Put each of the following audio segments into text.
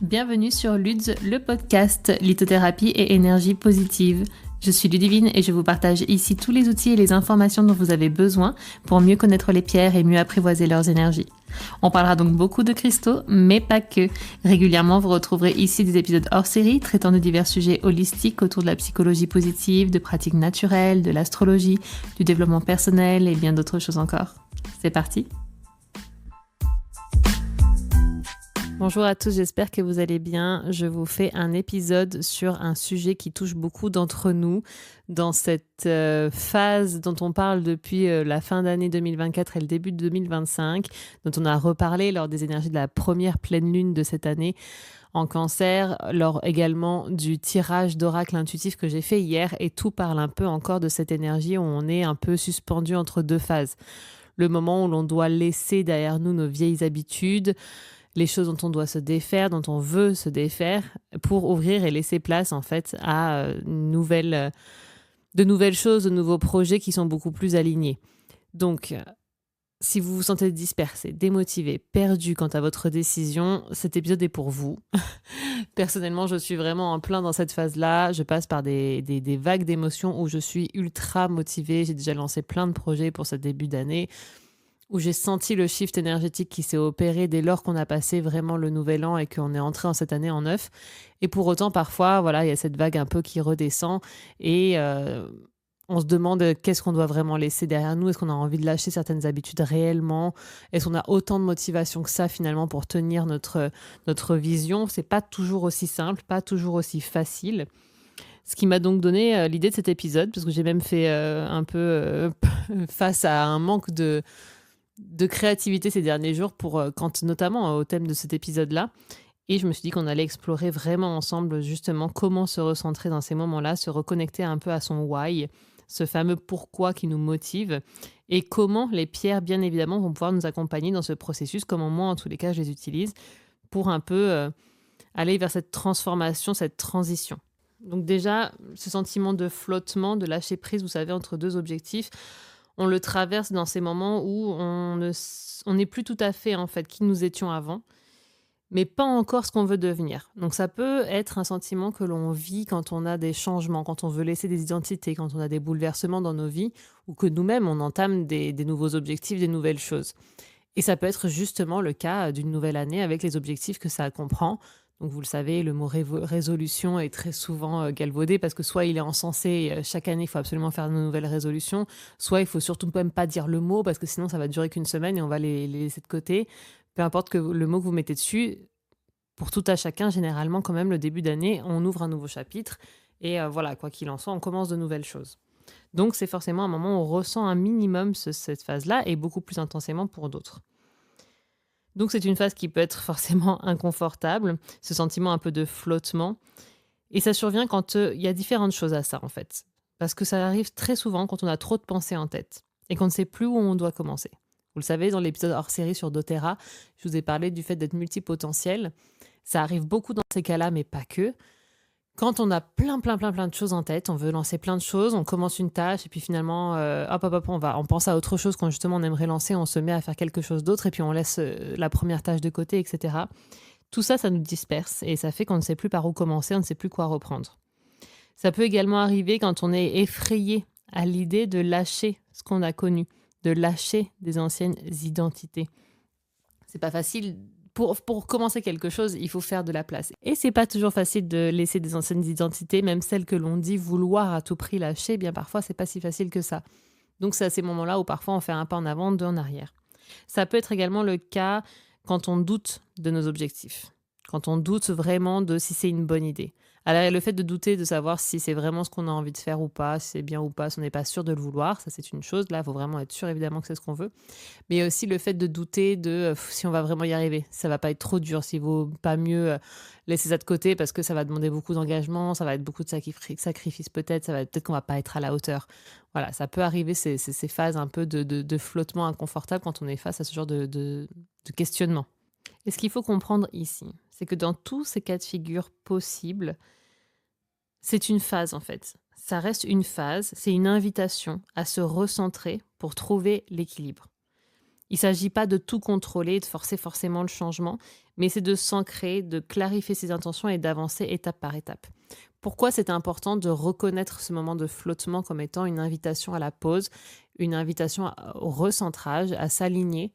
Bienvenue sur Luds, le podcast lithothérapie et énergie positive. Je suis Ludivine et je vous partage ici tous les outils et les informations dont vous avez besoin pour mieux connaître les pierres et mieux apprivoiser leurs énergies. On parlera donc beaucoup de cristaux, mais pas que. Régulièrement, vous retrouverez ici des épisodes hors série traitant de divers sujets holistiques autour de la psychologie positive, de pratiques naturelles, de l'astrologie, du développement personnel et bien d'autres choses encore. C'est parti! Bonjour à tous, j'espère que vous allez bien. Je vous fais un épisode sur un sujet qui touche beaucoup d'entre nous dans cette phase dont on parle depuis la fin d'année 2024 et le début de 2025, dont on a reparlé lors des énergies de la première pleine lune de cette année en Cancer, lors également du tirage d'oracle intuitif que j'ai fait hier, et tout parle un peu encore de cette énergie où on est un peu suspendu entre deux phases. Le moment où l'on doit laisser derrière nous nos vieilles habitudes, les choses dont on doit se défaire, dont on veut se défaire, pour ouvrir et laisser place en fait à de nouvelles choses, de nouveaux projets qui sont beaucoup plus alignés. Donc, si vous vous sentez dispersé, démotivé, perdu quant à votre décision, cet épisode est pour vous. Personnellement, je suis vraiment en plein dans cette phase-là. Je passe par des vagues d'émotions où je suis ultra motivée. J'ai déjà lancé plein de projets pour ce début d'année, où j'ai senti le shift énergétique qui s'est opéré dès lors qu'on a passé vraiment le nouvel an et qu'on est entré en cette année en neuf. Et pour autant, parfois, voilà, il y a cette vague un peu qui redescend et on se demande qu'est-ce qu'on doit vraiment laisser derrière nous. Est-ce qu'on a envie de lâcher certaines habitudes réellement? Est-ce qu'on a autant de motivation que ça finalement pour tenir notre vision? C'est pas toujours aussi simple, pas toujours aussi facile. Ce qui m'a donc donné l'idée de cet épisode, parce que j'ai même fait un peu face à un manque de créativité ces derniers jours notamment au thème de cet épisode-là. Et je me suis dit qu'on allait explorer vraiment ensemble justement comment se recentrer dans ces moments-là, se reconnecter un peu à son why, ce fameux pourquoi qui nous motive, et comment les pierres, bien évidemment, vont pouvoir nous accompagner dans ce processus, comment moi, en tous les cas, je les utilise pour un peu aller vers cette transformation, cette transition. Donc déjà, ce sentiment de flottement, de lâcher prise, vous savez, entre deux objectifs, on le traverse dans ces moments où on n'est plus tout à fait en fait qui nous étions avant, mais pas encore ce qu'on veut devenir. Donc ça peut être un sentiment que l'on vit quand on a des changements, quand on veut laisser des identités, quand on a des bouleversements dans nos vies, ou que nous-mêmes on entame des nouveaux objectifs, des nouvelles choses. Et ça peut être justement le cas d'une nouvelle année avec les objectifs que ça comprend. Donc vous le savez, le mot résolution est très souvent galvaudé parce que soit il est encensé, chaque année il faut absolument faire de nouvelles résolutions, soit il faut surtout même pas dire le mot parce que sinon ça va durer qu'une semaine et on va les laisser de côté. Peu importe le mot que vous mettez dessus, pour tout à chacun, généralement quand même le début d'année, on ouvre un nouveau chapitre et voilà, quoi qu'il en soit, on commence de nouvelles choses. Donc c'est forcément un moment où on ressent un minimum cette phase-là et beaucoup plus intensément pour d'autres. Donc c'est une phase qui peut être forcément inconfortable, ce sentiment un peu de flottement. Et ça survient quand il y a différentes choses à ça en fait. Parce que ça arrive très souvent quand on a trop de pensées en tête et qu'on ne sait plus où on doit commencer. Vous le savez, dans l'épisode hors série sur doTERRA, je vous ai parlé du fait d'être multipotentiel. Ça arrive beaucoup dans ces cas-là, mais pas que. Quand on a plein de choses en tête, on veut lancer plein de choses, on commence une tâche et puis finalement, hop, on pense à autre chose quand justement on aimerait lancer, on se met à faire quelque chose d'autre et puis on laisse la première tâche de côté, etc. Tout ça, ça nous disperse et ça fait qu'on ne sait plus par où commencer, on ne sait plus quoi reprendre. Ça peut également arriver quand on est effrayé à l'idée de lâcher ce qu'on a connu, de lâcher des anciennes identités. C'est pas facile. Pour commencer quelque chose, il faut faire de la place. Et c'est pas toujours facile de laisser des anciennes identités, même celles que l'on dit vouloir à tout prix lâcher, bien parfois c'est pas si facile que ça. Donc c'est à ces moments-là où parfois on fait un pas en avant, deux en arrière. Ça peut être également le cas quand on doute de nos objectifs, quand on doute vraiment de si c'est une bonne idée. Alors le fait de douter, de savoir si c'est vraiment ce qu'on a envie de faire ou pas, si c'est bien ou pas, si on n'est pas sûr de le vouloir, ça c'est une chose. Là, il faut vraiment être sûr évidemment que c'est ce qu'on veut. Mais il y a aussi le fait de douter de si on va vraiment y arriver, si ça va pas être trop dur, s'il vaut pas mieux laisser ça de côté parce que ça va demander beaucoup d'engagement, ça va être beaucoup de sacrifices peut-être, peut-être qu'on va pas être à la hauteur. Voilà, ça peut arriver ces phases un peu de flottement inconfortable quand on est face à ce genre de questionnement. Et ce qu'il faut comprendre ici, c'est que dans tous ces cas de figure possibles, c'est une phase en fait. Ça reste une phase, c'est une invitation à se recentrer pour trouver l'équilibre. Il ne s'agit pas de tout contrôler, de forcer forcément le changement, mais c'est de s'ancrer, de clarifier ses intentions et d'avancer étape par étape. Pourquoi c'est important de reconnaître ce moment de flottement comme étant une invitation à la pause, une invitation au recentrage, à s'aligner?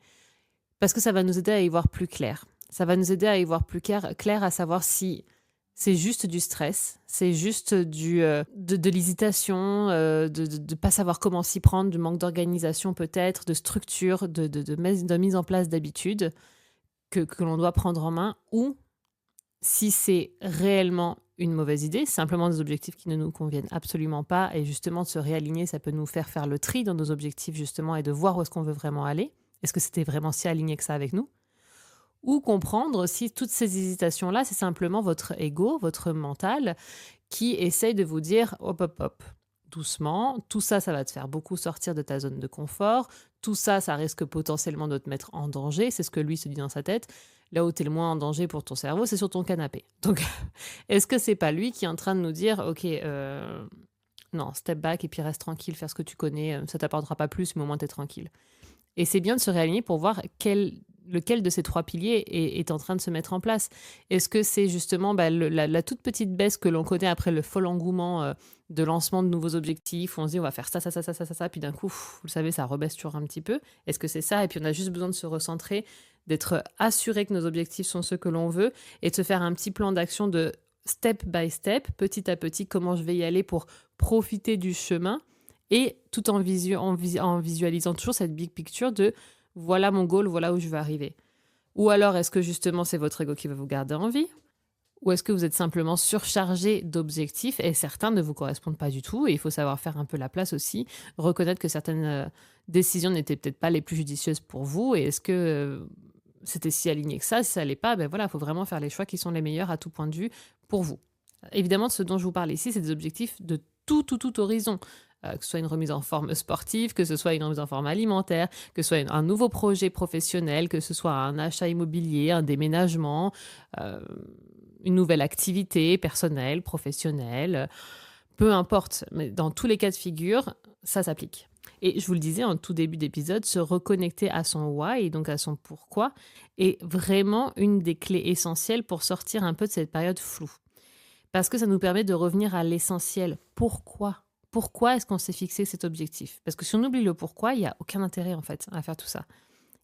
Parce que ça va nous aider à y voir plus clair. Ça va nous aider à y voir plus clair à savoir si c'est juste du stress, c'est juste de l'hésitation, de ne pas savoir comment s'y prendre, du manque d'organisation peut-être, de structure, de mise en place d'habitudes que l'on doit prendre en main, ou si c'est réellement une mauvaise idée, simplement des objectifs qui ne nous conviennent absolument pas, et justement de se réaligner, ça peut nous faire le tri dans nos objectifs justement et de voir où est-ce qu'on veut vraiment aller. Est-ce que c'était vraiment si aligné que ça avec nous? Ou comprendre si toutes ces hésitations-là, c'est simplement votre ego, votre mental, qui essaye de vous dire hop, hop, hop, doucement, tout ça, ça va te faire beaucoup sortir de ta zone de confort, tout ça, ça risque potentiellement de te mettre en danger, c'est ce que lui se dit dans sa tête. Là où tu es le moins en danger pour ton cerveau, c'est sur ton canapé. Donc, est-ce que c'est pas lui qui est en train de nous dire, ok, non, step back et puis reste tranquille, faire ce que tu connais, ça t'apportera pas plus, mais au moins t'es tranquille. Et c'est bien de se réaligner pour voir lequel de ces 3 piliers est en train de se mettre en place. Est-ce que c'est justement la toute petite baisse que l'on connaît après le fol engouement de lancement de nouveaux objectifs, où on se dit on va faire ça, ça, ça, ça, ça, ça, puis d'un coup, vous le savez, ça rebaisse toujours un petit peu. Est-ce que c'est ça? Et puis on a juste besoin de se recentrer, d'être assuré que nos objectifs sont ceux que l'on veut, et de se faire un petit plan d'action de step by step, petit à petit, comment je vais y aller pour profiter du chemin, et tout en visualisant toujours cette big picture de voilà mon goal, voilà où je veux arriver. Ou alors, est-ce que justement c'est votre ego qui va vous garder en vie? Ou est-ce que vous êtes simplement surchargé d'objectifs et certains ne vous correspondent pas du tout? Et il faut savoir faire un peu la place aussi, reconnaître que certaines décisions n'étaient peut-être pas les plus judicieuses pour vous. Et est-ce que c'était si aligné que ça? Si ça l'est pas, ben voilà, il faut vraiment faire les choix qui sont les meilleurs à tout point de vue pour vous. Évidemment, ce dont je vous parle ici, c'est des objectifs de tout horizon. Que ce soit une remise en forme sportive, que ce soit une remise en forme alimentaire, que ce soit un nouveau projet professionnel, que ce soit un achat immobilier, un déménagement, euh, une nouvelle activité personnelle, professionnelle, peu importe. Mais dans tous les cas de figure, ça s'applique. Et je vous le disais en tout début d'épisode, se reconnecter à son why, donc à son pourquoi, est vraiment une des clés essentielles pour sortir un peu de cette période floue. Parce que ça nous permet de revenir à l'essentiel. Pourquoi? Pourquoi est-ce qu'on s'est fixé cet objectif? Parce que si on oublie le pourquoi, il n'y a aucun intérêt en fait à faire tout ça.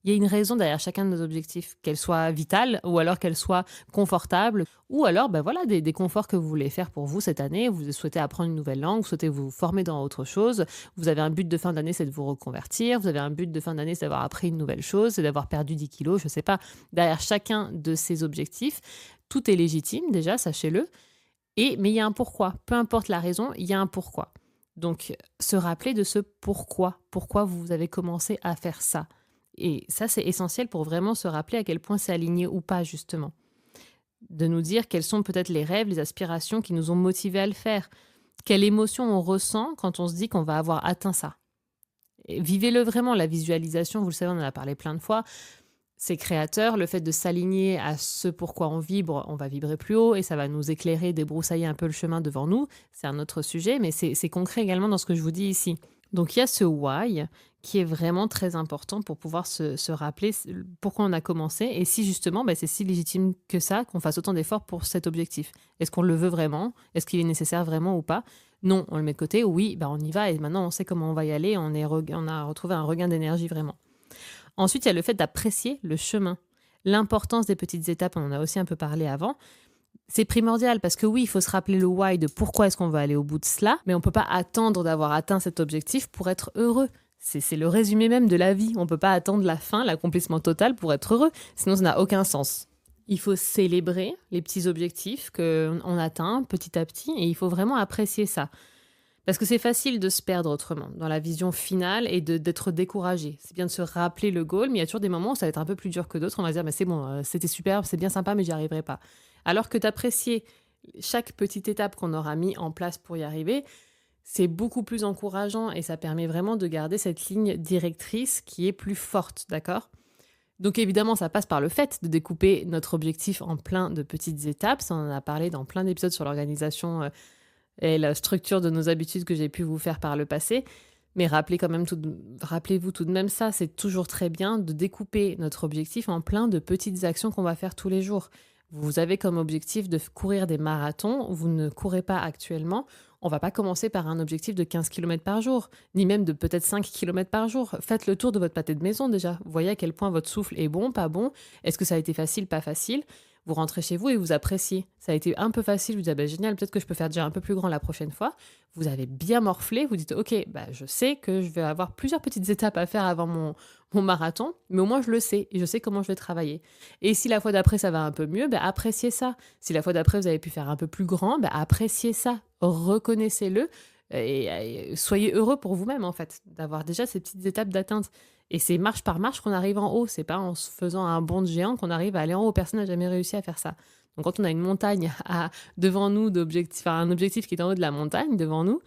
Il y a une raison derrière chacun de nos objectifs, qu'elle soit vitale ou alors qu'elle soit confortable, ou alors voilà, des conforts que vous voulez faire pour vous cette année. Vous souhaitez apprendre une nouvelle langue, vous souhaitez vous former dans autre chose, vous avez un but de fin d'année, c'est de vous reconvertir, vous avez un but de fin d'année, c'est d'avoir appris une nouvelle chose, c'est d'avoir perdu 10 kilos, je ne sais pas. Derrière chacun de ces objectifs, tout est légitime déjà, sachez-le. Mais il y a un pourquoi. Peu importe la raison, il y a un pourquoi. Donc, se rappeler de ce pourquoi. Pourquoi vous avez commencé à faire ça. Et ça, c'est essentiel pour vraiment se rappeler à quel point c'est aligné ou pas, justement. De nous dire quels sont peut-être les rêves, les aspirations qui nous ont motivés à le faire. Quelle émotion on ressent quand on se dit qu'on va avoir atteint ça. Et vivez-le vraiment, la visualisation, vous le savez, on en a parlé plein de fois. C'est créateur, le fait de s'aligner à ce pourquoi on vibre, on va vibrer plus haut et ça va nous éclairer, débroussailler un peu le chemin devant nous. C'est un autre sujet, mais c'est concret également dans ce que je vous dis ici. Donc il y a ce why qui est vraiment très important pour pouvoir se rappeler pourquoi on a commencé et si justement c'est si légitime que ça qu'on fasse autant d'efforts pour cet objectif. Est-ce qu'on le veut vraiment? Est-ce qu'il est nécessaire vraiment ou pas? Non, on le met de côté. Oui, on y va et maintenant on sait comment on va y aller. On a retrouvé un regain d'énergie vraiment. Ensuite, il y a le fait d'apprécier le chemin. L'importance des petites étapes, on en a aussi un peu parlé avant. C'est primordial parce que oui, il faut se rappeler le why de pourquoi est-ce qu'on va aller au bout de cela, mais on ne peut pas attendre d'avoir atteint cet objectif pour être heureux. C'est le résumé même de la vie. On ne peut pas attendre la fin, l'accomplissement total pour être heureux, sinon ça n'a aucun sens. Il faut célébrer les petits objectifs qu'on atteint petit à petit et il faut vraiment apprécier ça. Parce que c'est facile de se perdre autrement, dans la vision finale et d'être découragé. C'est bien de se rappeler le goal, mais il y a toujours des moments où ça va être un peu plus dur que d'autres. On va se dire, mais c'est bon, c'était super, c'est bien sympa, mais j'y arriverai pas. Alors que d'apprécier chaque petite étape qu'on aura mis en place pour y arriver, c'est beaucoup plus encourageant et ça permet vraiment de garder cette ligne directrice qui est plus forte, d'accord ? Donc évidemment, ça passe par le fait de découper notre objectif en plein de petites étapes. Ça, on en a parlé dans plein d'épisodes sur l'organisation et la structure de nos habitudes que j'ai pu vous faire par le passé. Mais rappelez-vous tout de même ça, c'est toujours très bien de découper notre objectif en plein de petites actions qu'on va faire tous les jours. Vous avez comme objectif de courir des marathons, vous ne courez pas actuellement, on va pas commencer par un objectif de 15 kilomètres par jour, ni même de peut-être 5 kilomètres par jour. Faites le tour de votre pâté de maison déjà. Voyez à quel point votre souffle est bon, pas bon. Est-ce que ça a été facile, pas facile? Vous rentrez chez vous et vous appréciez. Ça a été un peu facile, vous dites ah ben, génial, peut-être que je peux faire déjà un peu plus grand la prochaine fois. Vous avez bien morflé, vous dites ok, bah, je sais que je vais avoir plusieurs petites étapes à faire avant mon marathon, mais au moins je le sais et je sais comment je vais travailler. Et si la fois d'après ça va un peu mieux, bah, appréciez ça. Si la fois d'après vous avez pu faire un peu plus grand, bah, appréciez ça, reconnaissez-le et soyez heureux pour vous-même en fait, d'avoir déjà ces petites étapes d'atteinte. Et c'est marche par marche qu'on arrive en haut, c'est pas en se faisant un bond de géant qu'on arrive à aller en haut, personne n'a jamais réussi à faire ça. Donc quand on a une montagne devant nous, un objectif qui est en haut de la montagne devant nous,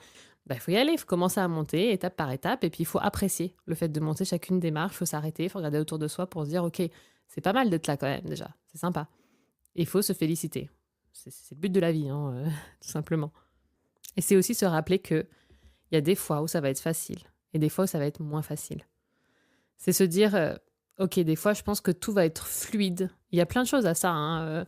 bah, il faut y aller, il faut commencer à monter étape par étape et puis il faut apprécier le fait de monter chacune des marches, il faut s'arrêter, il faut regarder autour de soi pour se dire ok, c'est pas mal d'être là quand même déjà, c'est sympa. Et il faut se féliciter. C'est le but de la vie, hein, tout simplement. Et c'est aussi se rappeler qu'il y a des fois où ça va être facile et des fois où ça va être moins facile. C'est se dire, ok, des fois je pense que tout va être fluide. Il y a plein de choses à ça, hein,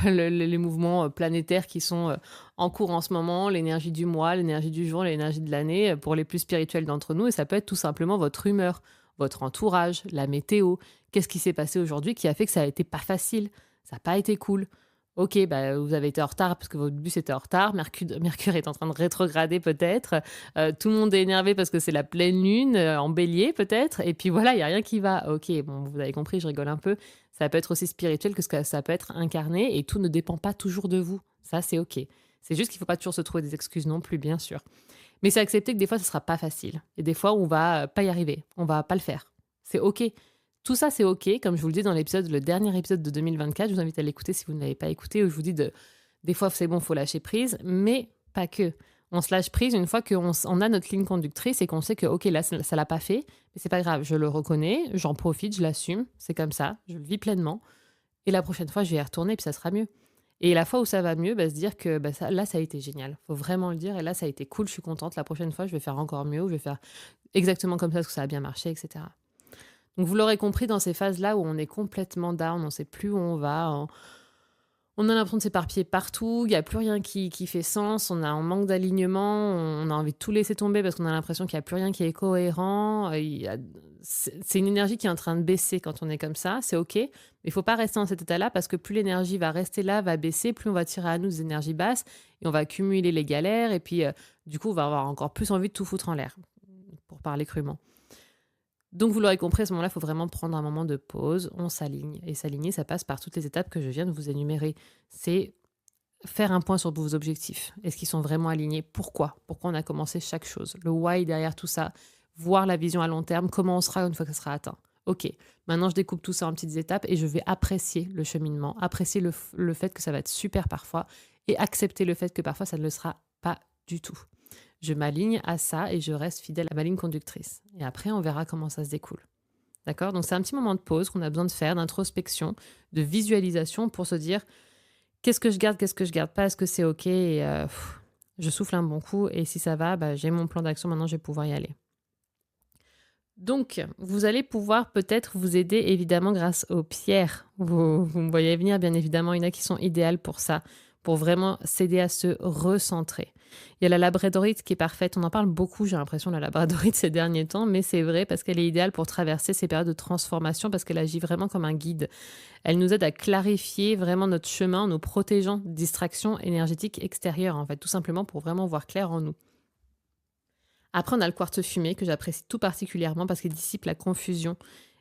les mouvements planétaires qui sont en cours en ce moment, l'énergie du mois, l'énergie du jour, l'énergie de l'année, pour les plus spirituels d'entre nous. Et ça peut être tout simplement votre humeur, votre entourage, la météo. Qu'est-ce qui s'est passé aujourd'hui qui a fait que ça a été pas facile, ça n'a pas été cool. Ok, bah, vous avez été en retard parce que votre bus était en retard, Mercure est en train de rétrograder peut-être, tout le monde est énervé parce que c'est la pleine lune, en bélier peut-être, et puis voilà, il n'y a rien qui va. Ok, bon, vous avez compris, je rigole un peu. Ça peut être aussi spirituel que ça peut être incarné, et tout ne dépend pas toujours de vous. Ça, c'est ok. C'est juste qu'il ne faut pas toujours se trouver des excuses non plus, bien sûr. Mais c'est accepter que des fois, ce ne sera pas facile. Et des fois, on va pas y arriver, on va pas le faire. C'est ok. Tout ça, c'est ok. Comme je vous le dis dans le dernier épisode de 2024, je vous invite à l'écouter si vous ne l'avez pas écouté, où je vous dis des fois, c'est bon, il faut lâcher prise, mais pas que. On se lâche prise une fois qu'on a notre ligne conductrice et qu'on sait que, ok, là, ça l'a pas fait, mais c'est pas grave, je le reconnais, j'en profite, je l'assume, c'est comme ça, je le vis pleinement. Et la prochaine fois, je vais y retourner, puis ça sera mieux. Et la fois où ça va mieux, bah, se dire que là, ça a été génial. Faut vraiment le dire. Et là, ça a été cool, je suis contente. La prochaine fois, je vais faire encore mieux, ou je vais faire exactement comme ça, parce que ça a bien marché, etc. Donc vous l'aurez compris, dans ces phases-là où on est complètement down, on ne sait plus où on va, on a l'impression de s'éparpiller partout, il n'y a plus rien qui fait sens, on a un manque d'alignement, on a envie de tout laisser tomber parce qu'on a l'impression qu'il n'y a plus rien qui est cohérent. C'est une énergie qui est en train de baisser quand on est comme ça, c'est ok, mais il ne faut pas rester dans cet état-là parce que plus l'énergie va rester là, va baisser, plus on va tirer à nous des énergies basses et on va accumuler les galères et puis du coup on va avoir encore plus envie de tout foutre en l'air, pour parler crûment. Donc vous l'aurez compris, à ce moment-là, il faut vraiment prendre un moment de pause, on s'aligne. Et s'aligner, ça passe par toutes les étapes que je viens de vous énumérer. C'est faire un point sur vos objectifs. Est-ce qu'ils sont vraiment alignés? Pourquoi on a commencé chaque chose? Le why derrière tout ça, voir la vision à long terme, comment on sera une fois que ça sera atteint. Ok, maintenant je découpe tout ça en petites étapes et je vais apprécier le cheminement, apprécier le fait que ça va être super parfois et accepter le fait que parfois ça ne le sera pas du tout. Je m'aligne à ça et je reste fidèle à ma ligne conductrice. Et après, on verra comment ça se découle. D'accord? Donc, c'est un petit moment de pause qu'on a besoin de faire, d'introspection, de visualisation pour se dire qu'est-ce que je garde pas, est-ce que c'est OK et je souffle un bon coup et si ça va, j'ai mon plan d'action, maintenant je vais pouvoir y aller. Donc, vous allez pouvoir peut-être vous aider évidemment grâce aux pierres. Vous me voyez venir, bien évidemment, il y en a qui sont idéales pour ça, pour vraiment s'aider à se recentrer. Il y a la labradorite qui est parfaite, on en parle beaucoup, j'ai l'impression, de la labradorite ces derniers temps, mais c'est vrai parce qu'elle est idéale pour traverser ces périodes de transformation parce qu'elle agit vraiment comme un guide. Elle nous aide à clarifier vraiment notre chemin en nous protégeant de distractions énergétiques extérieures, en fait, tout simplement pour vraiment voir clair en nous. Après, on a le quartz fumé que j'apprécie tout particulièrement parce qu'il dissipe la confusion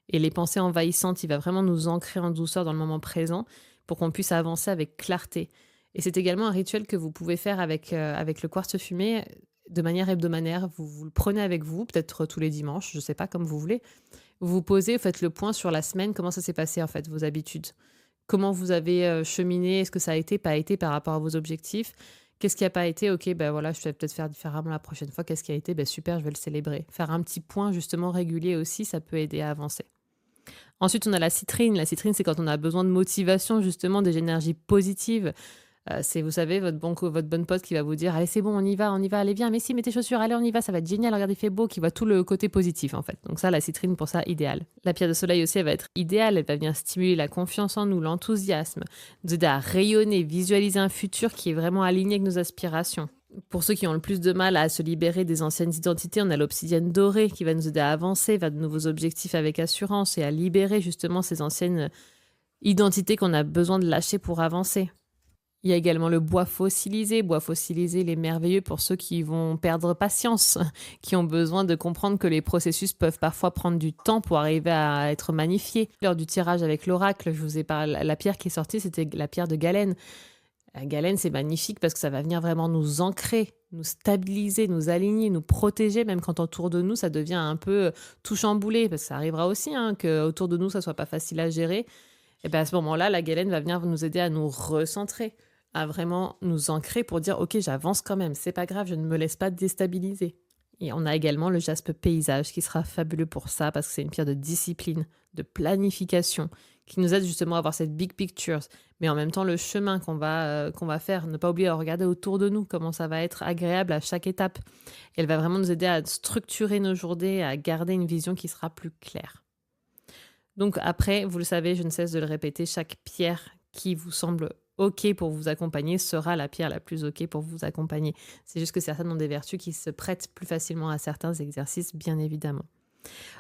et les pensées envahissantes. Il va vraiment nous ancrer en douceur dans le moment présent pour qu'on puisse avancer avec clarté. Et c'est également un rituel que vous pouvez faire avec le quartz fumé de manière hebdomadaire. Vous le prenez avec vous, peut-être tous les dimanches, je ne sais pas, comme vous voulez. Vous vous posez, vous faites le point sur la semaine, comment ça s'est passé en fait, vos habitudes. Comment vous avez cheminé, est-ce que ça a été, pas été par rapport à vos objectifs? Qu'est-ce qui n'a pas été? Ok, voilà, je vais peut-être faire différemment la prochaine fois. Qu'est-ce qui a été? Super, je vais le célébrer. Faire un petit point justement régulier aussi, ça peut aider à avancer. Ensuite, on a la citrine. La citrine, c'est quand on a besoin de motivation, justement, des énergies positives. C'est, vous savez, votre bonne pote qui va vous dire: «Allez, c'est bon, on y va, allez, viens, mais si, mets tes chaussures, allez, on y va, ça va être génial, regarde, il fait beau», qui voit tout le côté positif, en fait. Donc ça, la citrine, pour ça, idéal. La pierre de soleil aussi, elle va être idéale, elle va bien stimuler la confiance en nous, l'enthousiasme, nous aider à rayonner, visualiser un futur qui est vraiment aligné avec nos aspirations. Pour ceux qui ont le plus de mal à se libérer des anciennes identités, on a l'obsidienne dorée qui va nous aider à avancer vers de nouveaux objectifs avec assurance et à libérer justement ces anciennes identités qu'on a besoin de lâcher pour avancer. Il y a également le bois fossilisé, il est merveilleux pour ceux qui vont perdre patience, qui ont besoin de comprendre que les processus peuvent parfois prendre du temps pour arriver à être magnifiés. Lors du tirage avec l'oracle, je vous ai parlé, la pierre qui est sortie, c'était la pierre de galène. La galène, c'est magnifique parce que ça va venir vraiment nous ancrer, nous stabiliser, nous aligner, nous protéger, même quand autour de nous, ça devient un peu tout chamboulé, parce que ça arrivera aussi, hein, qu'autour de nous, ça soit pas facile à gérer. Et bien à ce moment-là, la galène va venir nous aider à nous recentrer, à vraiment nous ancrer pour dire: «OK, j'avance quand même, c'est pas grave, je ne me laisse pas déstabiliser». Et on a également le jaspe paysage qui sera fabuleux pour ça parce que c'est une pierre de discipline, de planification, qui nous aide justement à avoir cette big picture, mais en même temps le chemin qu'on va faire, ne pas oublier à regarder autour de nous comment ça va être agréable à chaque étape. Et elle va vraiment nous aider à structurer nos journées, à garder une vision qui sera plus claire. Donc après, vous le savez, je ne cesse de le répéter, chaque pierre qui vous semble OK pour vous accompagner sera la pierre la plus OK pour vous accompagner. C'est juste que certaines ont des vertus qui se prêtent plus facilement à certains exercices, bien évidemment.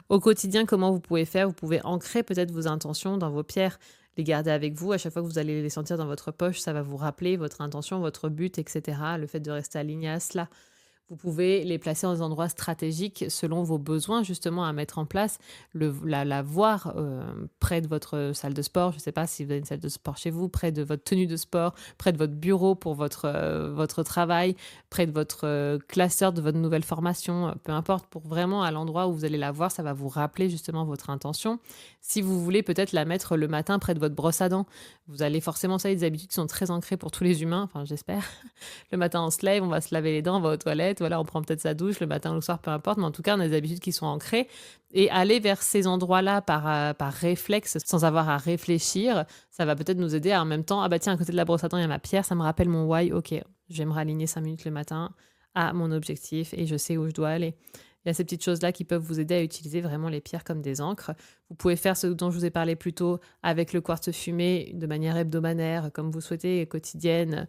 Au quotidien, comment vous pouvez faire? Vous pouvez ancrer peut-être vos intentions dans vos pierres, les garder avec vous. À chaque fois que vous allez les sentir dans votre poche, ça va vous rappeler votre intention, votre but, etc. Le fait de rester aligné à cela. Vous pouvez les placer dans des endroits stratégiques selon vos besoins, justement, à mettre en place. La voir près de votre salle de sport. Je ne sais pas si vous avez une salle de sport chez vous, près de votre tenue de sport, près de votre bureau pour votre travail, près de votre classeur de votre nouvelle formation, peu importe, pour vraiment à l'endroit où vous allez la voir, ça va vous rappeler justement votre intention. Si vous voulez peut-être la mettre le matin près de votre brosse à dents, vous allez forcément, ça, des habitudes qui sont très ancrées pour tous les humains, enfin j'espère. Le matin, on se lève, on va se laver les dents, on va aux toilettes, voilà, on prend peut-être sa douche le matin ou le soir, peu importe, mais en tout cas, on a des habitudes qui sont ancrées. Et aller vers ces endroits-là par réflexe, sans avoir à réfléchir, ça va peut-être nous aider à en même temps, ah bah tiens, à côté de la brosse à dents, il y a ma pierre, ça me rappelle mon why, ok, je vais me réaligner 5 minutes le matin à mon objectif et je sais où je dois aller. Il y a ces petites choses-là qui peuvent vous aider à utiliser vraiment les pierres comme des encres. Vous pouvez faire ce dont je vous ai parlé plus tôt avec le quartz fumé de manière hebdomadaire, comme vous souhaitez, quotidienne,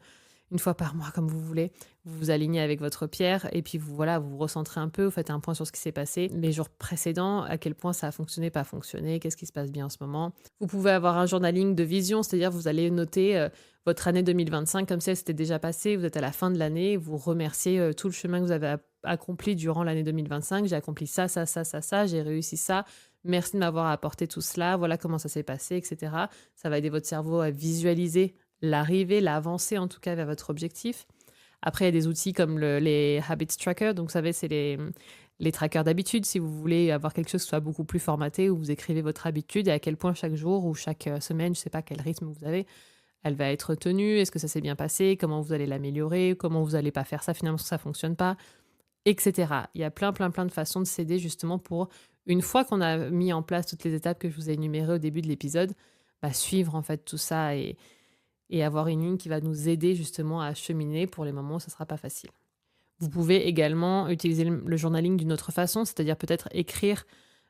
une fois par mois, comme vous voulez. Vous vous alignez avec votre pierre et puis vous vous recentrez un peu, vous faites un point sur ce qui s'est passé les jours précédents, à quel point ça a fonctionné, pas fonctionné, qu'est-ce qui se passe bien en ce moment. Vous pouvez avoir un journaling de vision, c'est-à-dire vous allez noter votre année 2025 comme si elle s'était déjà passée, vous êtes à la fin de l'année, vous remerciez tout le chemin que vous avez accompli durant l'année 2025. J'ai accompli ça, j'ai réussi ça. Merci de m'avoir apporté tout cela, voilà comment ça s'est passé, etc. Ça va aider votre cerveau à visualiser l'arrivée, l'avancée en tout cas vers votre objectif. Après, il y a des outils comme les Habits Tracker. Donc, vous savez, c'est les trackers d'habitude. Si vous voulez avoir quelque chose qui soit beaucoup plus formaté, où vous écrivez votre habitude et à quel point chaque jour ou chaque semaine, je ne sais pas quel rythme vous avez, elle va être tenue. Est-ce que ça s'est bien passé? Comment vous allez l'améliorer? Comment vous n'allez pas faire ça finalement si ça ne fonctionne pas? Etc. Il y a plein de façons de s'aider justement pour, une fois qu'on a mis en place toutes les étapes que je vous ai énumérées au début de l'épisode, suivre en fait tout ça et avoir une ligne qui va nous aider justement à cheminer pour les moments où ce ne sera pas facile. Vous pouvez également utiliser le journaling d'une autre façon, c'est-à-dire peut-être écrire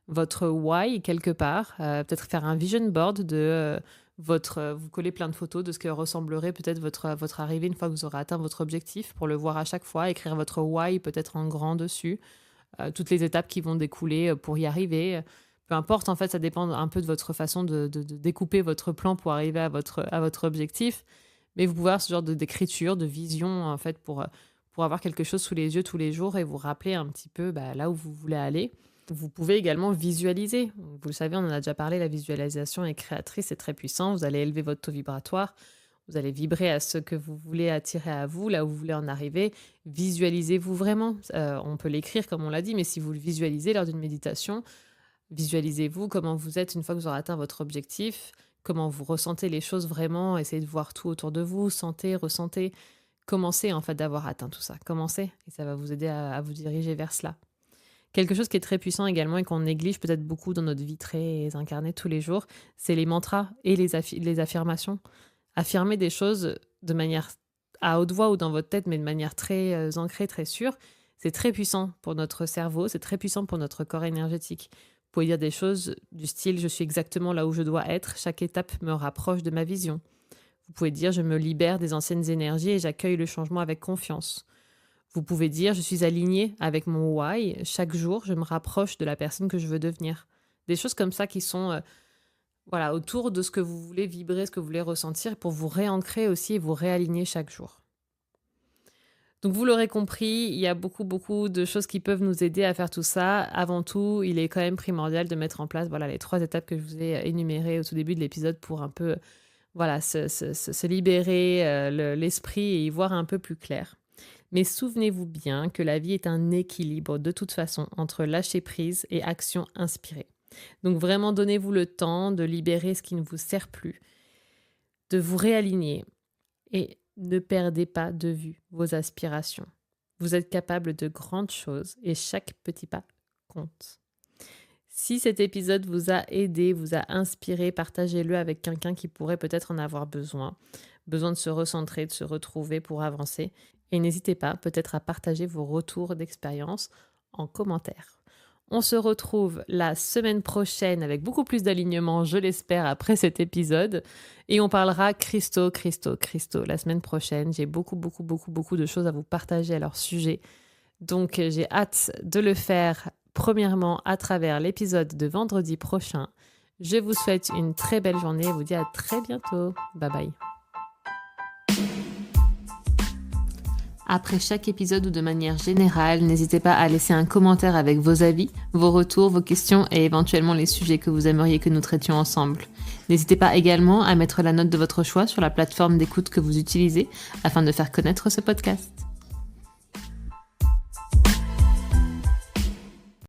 votre why quelque part, peut-être faire un vision board de vous collez plein de photos de ce que ressemblerait peut-être votre arrivée une fois que vous aurez atteint votre objectif pour le voir à chaque fois, écrire votre why peut-être en grand dessus, toutes les étapes qui vont découler pour y arriver. Peu importe, en fait, ça dépend un peu de votre façon de découper votre plan pour arriver à votre objectif. Mais vous pouvez avoir ce genre d'écriture, de vision, en fait, pour avoir quelque chose sous les yeux tous les jours et vous rappeler un petit peu là où vous voulez aller. Vous pouvez également visualiser. Vous le savez, on en a déjà parlé, la visualisation est créatrice, c'est très puissant. Vous allez élever votre taux vibratoire. Vous allez vibrer à ce que vous voulez attirer à vous, là où vous voulez en arriver. Visualisez-vous vraiment. On peut l'écrire, comme on l'a dit, mais si vous le visualisez lors d'une méditation, visualisez-vous comment vous êtes une fois que vous aurez atteint votre objectif, comment vous ressentez les choses vraiment, essayez de voir tout autour de vous, sentez, ressentez. Commencez en fait d'avoir atteint tout ça. Commencez et ça va vous aider à vous diriger vers cela. Quelque chose qui est très puissant également et qu'on néglige peut-être beaucoup dans notre vie très incarnée tous les jours, c'est les mantras et les affirmations. Affirmer des choses de manière à haute voix ou dans votre tête, mais de manière très ancrée, très sûre, c'est très puissant pour notre cerveau, c'est très puissant pour notre corps énergétique. Vous pouvez dire des choses du style « je suis exactement là où je dois être, chaque étape me rapproche de ma vision ». Vous pouvez dire « je me libère des anciennes énergies et j'accueille le changement avec confiance ». Vous pouvez dire « je suis aligné avec mon why, chaque jour je me rapproche de la personne que je veux devenir ». Des choses comme ça qui sont autour de ce que vous voulez vibrer, ce que vous voulez ressentir pour vous réancrer aussi et vous réaligner chaque jour. Donc vous l'aurez compris, il y a beaucoup de choses qui peuvent nous aider à faire tout ça. Avant tout, il est quand même primordial de mettre en place les 3 étapes que je vous ai énumérées au tout début de l'épisode pour un peu se libérer l'esprit et y voir un peu plus clair. Mais souvenez-vous bien que la vie est un équilibre de toute façon entre lâcher prise et action inspirée. Donc vraiment, donnez-vous le temps de libérer ce qui ne vous sert plus, de vous réaligner et ne perdez pas de vue vos aspirations. Vous êtes capable de grandes choses et chaque petit pas compte. Si cet épisode vous a aidé, vous a inspiré, partagez-le avec quelqu'un qui pourrait peut-être en avoir besoin de se recentrer, de se retrouver pour avancer. Et n'hésitez pas peut-être à partager vos retours d'expérience en commentaire. On se retrouve la semaine prochaine avec beaucoup plus d'alignement, je l'espère, après cet épisode. Et on parlera Christo. La semaine prochaine, j'ai beaucoup de choses à vous partager à leur sujet. Donc, j'ai hâte de le faire, premièrement, à travers l'épisode de vendredi prochain. Je vous souhaite une très belle journée et vous dis à très bientôt. Bye bye. Après chaque épisode ou de manière générale, n'hésitez pas à laisser un commentaire avec vos avis, vos retours, vos questions et éventuellement les sujets que vous aimeriez que nous traitions ensemble. N'hésitez pas également à mettre la note de votre choix sur la plateforme d'écoute que vous utilisez afin de faire connaître ce podcast.